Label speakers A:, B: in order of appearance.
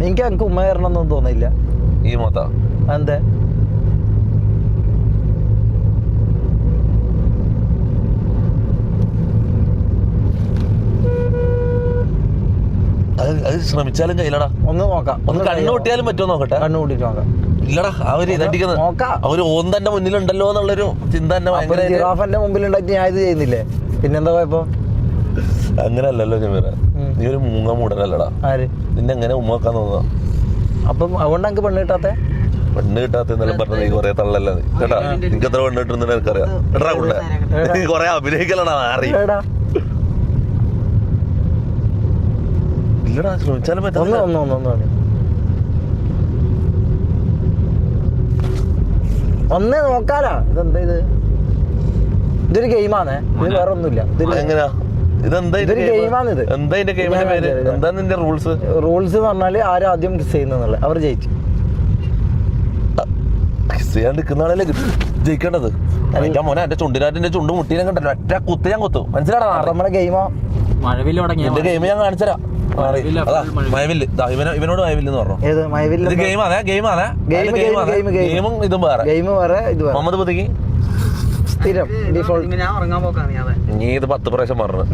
A: എനിക്ക് ഉമ്മ കയറണമെന്നൊന്നും തോന്നില്ല
B: ഈ മൊത്ത
A: എന്താ
B: അത് ശ്രമിച്ചാലും കയ്യിലടാ.
A: ഒന്ന് നോക്കാം,
B: ഒന്ന് കണ്ണു കൂട്ടിയാലും പറ്റുമോ നോക്കട്ടെ.
A: കണ്ണു കൂട്ടിട്ട് നോക്കാം.
B: ഇല്ലടാ അവര് ഇതടിക്കുന്നത് അവര് ഓന്തന്റെ മുന്നിലുണ്ടല്ലോ എന്നുള്ളൊരു ചിന്ത തന്നെ ഭയങ്കര.
A: ജിറാഫന്റെ മുമ്പിലുണ്ടായിട്ട് ഞാൻ ഇത് ചെയ്യുന്നില്ലേ, പിന്നെന്താ കുഴപ്പം?
B: അങ്ങനെയല്ലല്ലോ ജമീറ, നീ ഒരു മൂങ്ങ മൂടനല്ലടാ.
A: ആര്
B: നിന്നെ എങ്ങനെ ഉമ്മക്കാൻ തോന്നുക?
A: അപ്പം അതുകൊണ്ട് എനിക്ക് പെണ്ണ് കിട്ടാത്തെ?
B: പെണ്ണ് കിട്ടാത്ത എന്നെല്ലാം പറഞ്ഞ നീ കൊറേ തള്ളല്ലേ കേട്ടാ. നിനക്ക് എത്ര പെണ്ണ് കിട്ടുന്ന എനിക്കറിയാം കേട്ടാ. കൂടെ നീ കൊറേ അഭിനയിക്കലടാ മാറി. ഇല്ലടാ ശ്രമിച്ചാലും പറ്റും.
A: ഒന്നേ നോക്കാലാ. ഇതെന്താ ഇത്? ഇതൊരു ഗെയിമാണേ, ഇത് വേറെ ഒന്നുമില്ല.
B: എങ്ങനെയാ ഇതെന്താ
A: ഗെയിമാണിത്?
B: എന്താ ഇതിന്റെ ഗെയിമിന്റെ പേര്? എന്താ നിന്റെ റൂൾസ്?
A: റൂൾസ് എന്ന് പറഞ്ഞാല് ആരും ആദ്യം കിസ് ചെയ്യുന്നുള്ള അവർ ജയിച്ചു.
B: കിസ് ചെയ്യാൻ നിൽക്കുന്ന ആളല്ലേ ജയിക്കേണ്ടത്. എന്റെ മോനെ എന്റെ ചുണ്ടിനാറ്റിന്റെ ചുണ്ട് മുട്ടീനെ കണ്ടല്ലോ, ഒറ്റ കുത്ത് ഞാൻ കുത്തു. മനസ്സിലാടാ
A: നമ്മളെ ഗെയിമോ?
B: എന്റെ ഗെയിം ഞാൻ കാണിച്ചരാ. മഴവില്ല് ഇവനോട് മഴവില്ലെന്ന് പറഞ്ഞു.
A: ഏത് മഴവില്ല്?
B: ഇത് ഗെയിമാണേ, ഗെയിമാണേ. ഗെയിമും ഇതും വേറെ.
A: ഗെയിം വേറെ, ഇത്
B: മുഹമ്മദ് പുതിക്ക്
A: സ്ഥിരം ഡിഫോൾട്ട്.
B: നീ ഇത് 10 പ്രാവശ്യം പറഞ്ഞു.